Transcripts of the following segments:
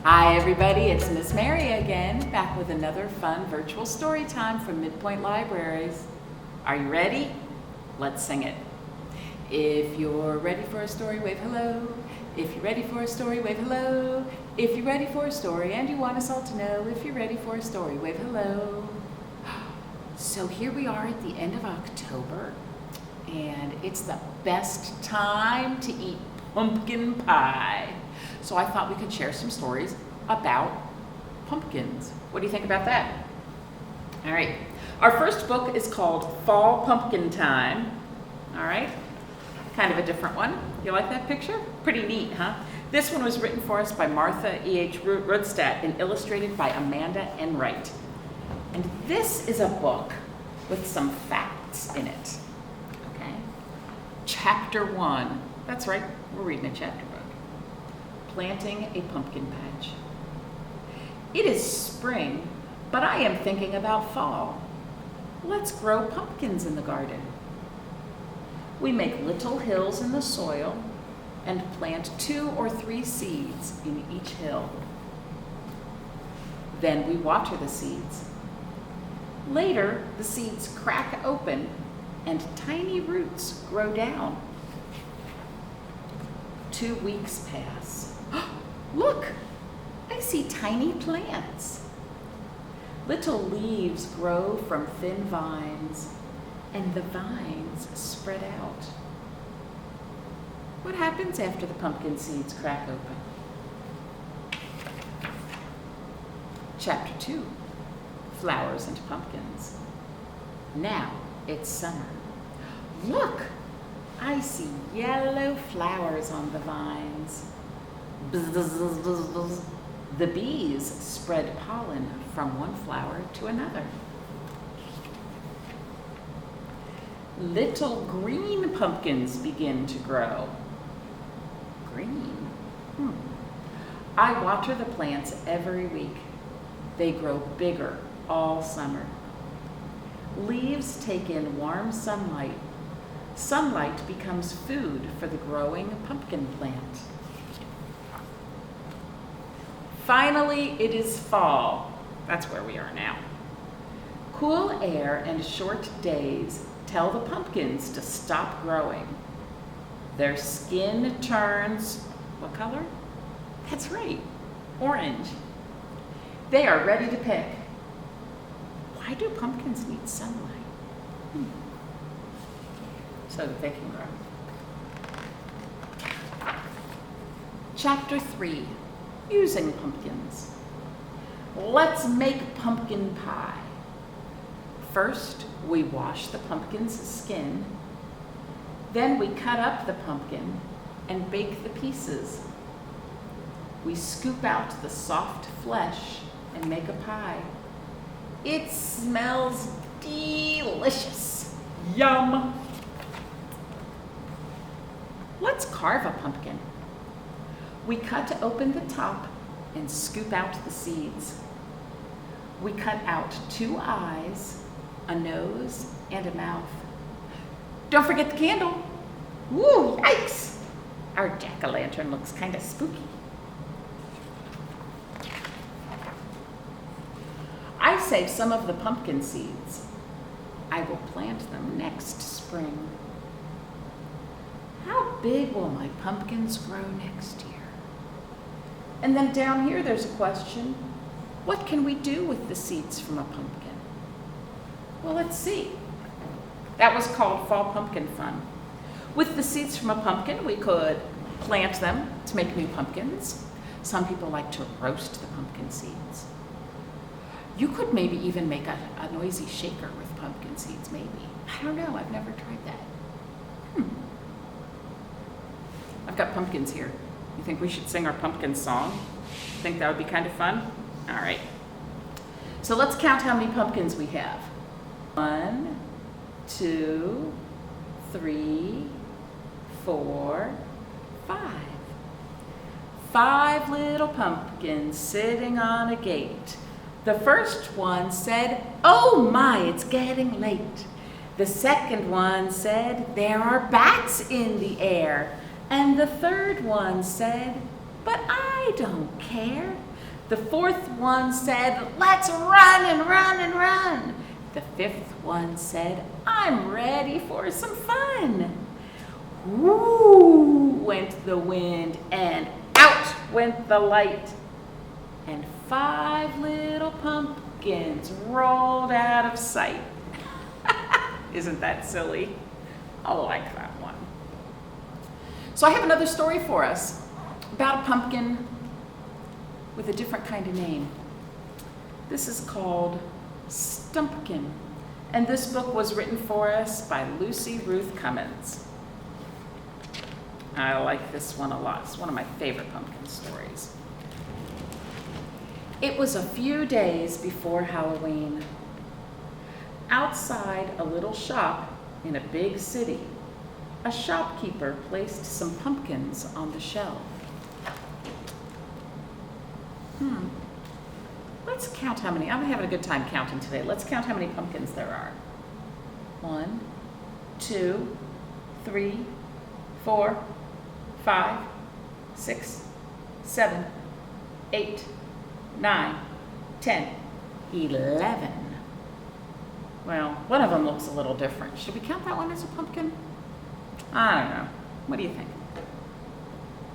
Hi everybody, it's Miss Mary again, back with another fun virtual story time from Midpoint Libraries. Are you ready? Let's sing it. If you're ready for a story, wave hello. If you're ready for a story, wave hello. If you're ready for a story and you want us all to know, if you're ready for a story, wave hello. So here we are at the end of October, and it's the best time to eat pumpkin pie. So I thought we could share some stories about pumpkins. What do you think about that? All right. Our first book is called Fall Pumpkin Time. All right. Kind of a different one. You like that picture? Pretty neat, huh? This one was written for us by Martha E.H. Rustad and illustrated by Amanda Enright. And this is a book with some facts in it. Okay. Chapter 1. That's right. We're reading a chapter book. Planting a pumpkin patch. It is spring, but I am thinking about fall. Let's grow pumpkins in the garden. We make little hills in the soil and plant 2 or 3 seeds in each hill. Then we water the seeds. Later, the seeds crack open and tiny roots grow down. 2 weeks pass. Look, I see tiny plants. Little leaves grow from thin vines, and the vines spread out. What happens after the pumpkin seeds crack open? Chapter 2, Flowers and Pumpkins. Now it's summer. Look, I see yellow flowers on the vines. Bzz, bzz, bzz, bzz, bzz. The bees spread pollen from one flower to another. Little green pumpkins begin to grow. Green? I water the plants every week. They grow bigger all summer. Leaves take in warm sunlight. Sunlight becomes food for the growing pumpkin plant. Finally, it is fall. That's where we are now. Cool air and short days tell the pumpkins to stop growing. Their skin turns, what color? That's right, orange. They are ready to pick. Why do pumpkins need sunlight? So that they can grow. Chapter 3, Using Pumpkins. Let's make pumpkin pie. First, we wash the pumpkin's skin. Then we cut up the pumpkin and bake the pieces. We scoop out the soft flesh and make a pie. It smells delicious. Yum! Let's carve a pumpkin. We cut open the top and scoop out the seeds. We cut out 2 eyes, a nose, and a mouth. Don't forget the candle. Woo, yikes! Our jack-o'-lantern looks kind of spooky. I save some of the pumpkin seeds. I will plant them next spring. How big will my pumpkins grow next year? And then down here there's a question. What can we do with the seeds from a pumpkin? Well, let's see. That was called Fall Pumpkin Fun. With the seeds from a pumpkin, we could plant them to make new pumpkins. Some people like to roast the pumpkin seeds. You could maybe even make a noisy shaker with pumpkin seeds, maybe. I don't know, I've never tried that. I've got pumpkins here. You think we should sing our pumpkin song? Think that would be kind of fun? All right. So let's count how many pumpkins we have. 1, 2, 3, 4, 5. 5 little pumpkins sitting on a gate. The first one said, "Oh my, it's getting late." The second one said, "There are bats in the air." And the third one said, "But I don't care. The fourth one said, "Let's run and run and run." The fifth one said, "I'm ready for some fun." Woo went the wind, and out went the light. And 5 little pumpkins rolled out of sight. Isn't that silly? I like that one. So I have another story for us about a pumpkin with a different kind of name. This is called Stumpkin, and this book was written for us by Ruth Cummins. I like this one a lot. It's one of my favorite pumpkin stories. It was a few days before Halloween. Outside a little shop in a big city, a shopkeeper placed some pumpkins on the shelf. Let's count how many. I'm having a good time counting today. Let's count how many pumpkins there are. 1, 2, 3, 4, 5, 6, 7, 8, 9, 10, 11. Well, one of them looks a little different. Should we count that one as a pumpkin? I don't know. What do you think?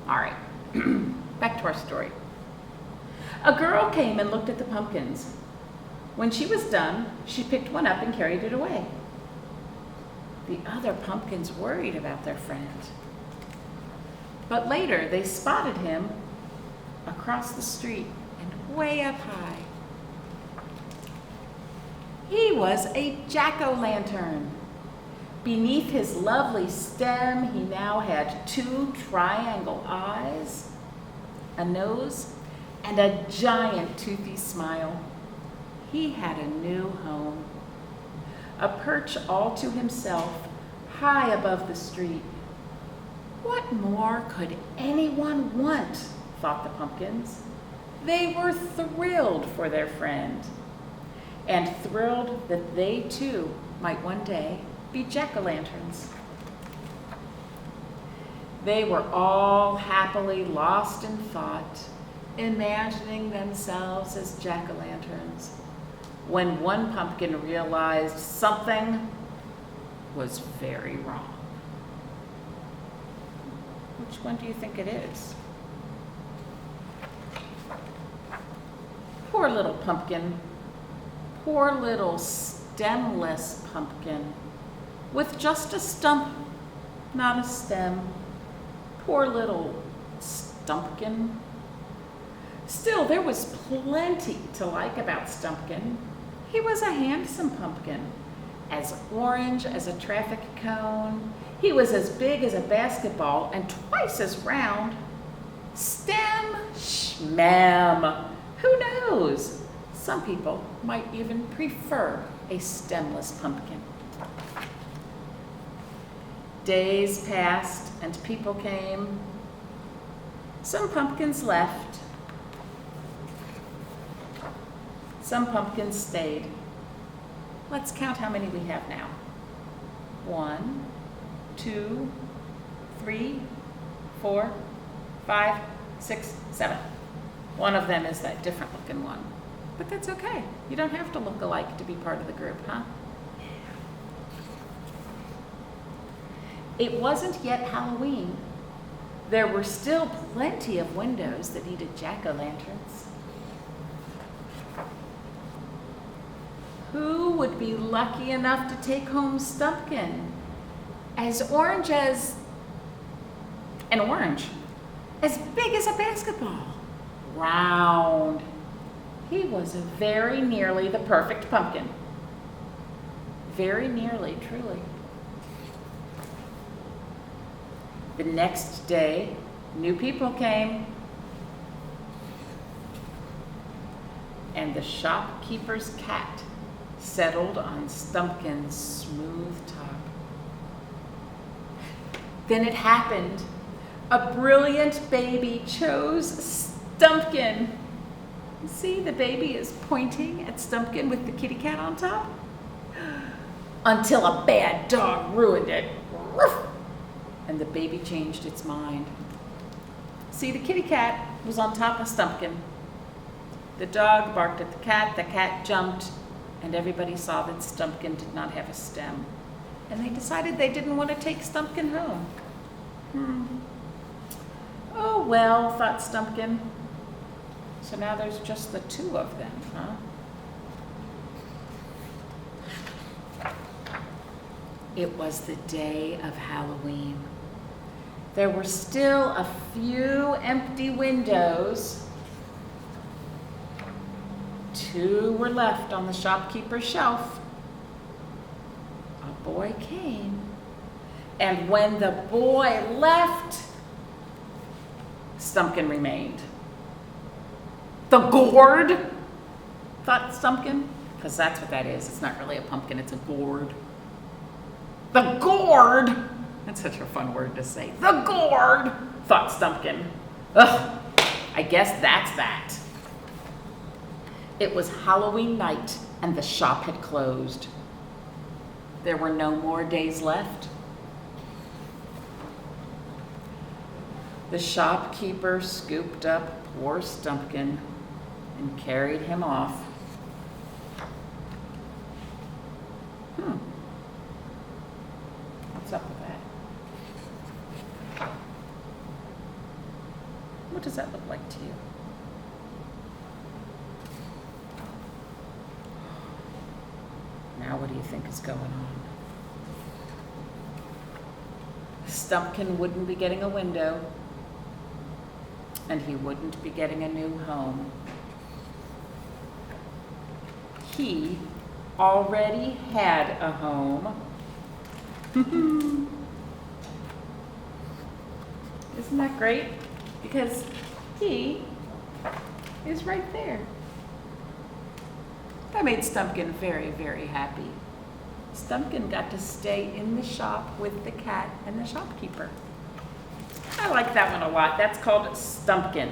All right, back to our story. A girl came and looked at the pumpkins. When she was done, she picked one up and carried it away. The other pumpkins worried about their friend. But later, they spotted him across the street and way up high. He was a jack-o'-lantern. Beneath his lovely stem, he now had 2 triangle eyes, a nose, and a giant toothy smile. He had a new home, a perch all to himself, high above the street. What more could anyone want, thought the pumpkins. They were thrilled for their friend, and thrilled that they too might one day be jack-o'-lanterns. They were all happily lost in thought, imagining themselves as jack-o'-lanterns, when one pumpkin realized something was very wrong. Which one do you think it is? Poor little pumpkin. Poor little stemless pumpkin with just a stump, not a stem. Poor little Stumpkin. Still, there was plenty to like about Stumpkin. He was a handsome pumpkin, as orange as a traffic cone. He was as big as a basketball and twice as round. Stem schmam. Who knows? Some people might even prefer a stemless pumpkin. Days passed and people came. Some pumpkins left. Some pumpkins stayed. Let's count how many we have now. 1, 2, 3, 4, 5, 6, 7. One of them is that different looking one. But that's okay. You don't have to look alike to be part of the group, huh? It wasn't yet Halloween. There were still plenty of windows that needed jack-o'-lanterns. Who would be lucky enough to take home Stumpkin? As orange as an orange, as big as a basketball, round. He was very nearly the perfect pumpkin. Very nearly, truly. The next day, new people came, and the shopkeeper's cat settled on Stumpkin's smooth top. Then it happened. A brilliant baby chose Stumpkin. See, the baby is pointing at Stumpkin with the kitty cat on top. Until a bad dog ruined it. And the baby changed its mind. See, the kitty cat was on top of Stumpkin. The dog barked at the cat jumped, and everybody saw that Stumpkin did not have a stem. And they decided they didn't want to take Stumpkin home. Oh well, thought Stumpkin. So now there's just the two of them, huh? It was the day of Halloween. There were still a few empty windows. 2 were left on the shopkeeper's shelf. A boy came, and when the boy left, Stumpkin remained. The gourd, thought Stumpkin, because that's what that is. It's not really a pumpkin, it's a gourd. The gourd! That's such a fun word to say. The gourd, thought Stumpkin. Ugh, I guess that's that. It was Halloween night, and the shop had closed. There were no more days left. The shopkeeper scooped up poor Stumpkin and carried him off. What's up with that? What does that look like to you? Now what do you think is going on? Stumpkin wouldn't be getting a window, and he wouldn't be getting a new home. He already had a home. Isn't that great? Because he is right there. That made Stumpkin very, very happy. Stumpkin got to stay in the shop with the cat and the shopkeeper. I like that one a lot. That's called Stumpkin.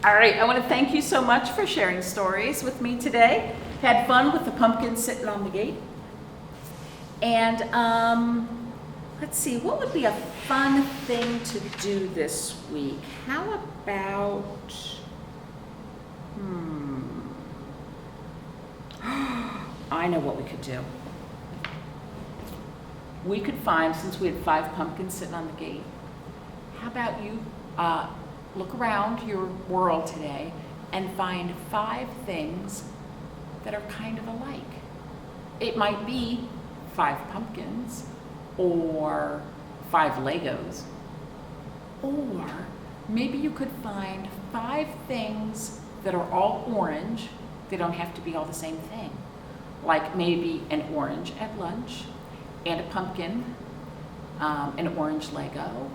All right, I want to thank you so much for sharing stories with me today. Had fun with the pumpkin sitting on the gate. And let's see, what would be a fun thing to do this week? How about, I know what we could do. We could find, since we had 5 pumpkins sitting on the gate, how about you look around your world today and find 5 things that are kind of alike. It might be 5 pumpkins or 5 Legos, or maybe you could find 5 things that are all orange. They don't have to be all the same thing. Like maybe an orange at lunch and a pumpkin, an orange Lego.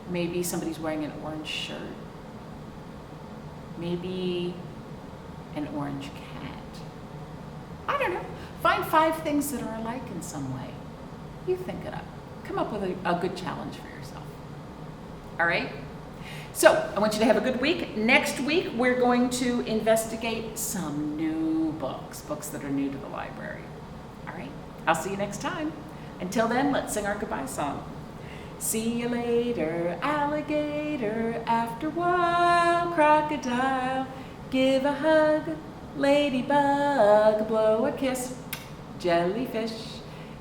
Maybe somebody's wearing an orange shirt. Maybe an orange cat. I don't know. Find 5 things that are alike in some way. You think it up. Come up with a good challenge for yourself. All right? So I want you to have a good week. Next week, we're going to investigate some new books that are new to the library. All right? I'll see you next time. Until then, let's sing our goodbye song. See you later, alligator, after a while, crocodile. Give a hug, ladybug, blow a kiss, jellyfish.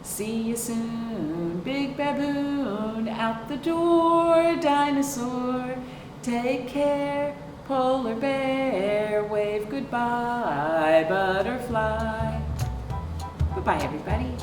See you soon, big baboon, out the door, dinosaur. Take care, polar bear, wave goodbye, butterfly. Goodbye, everybody.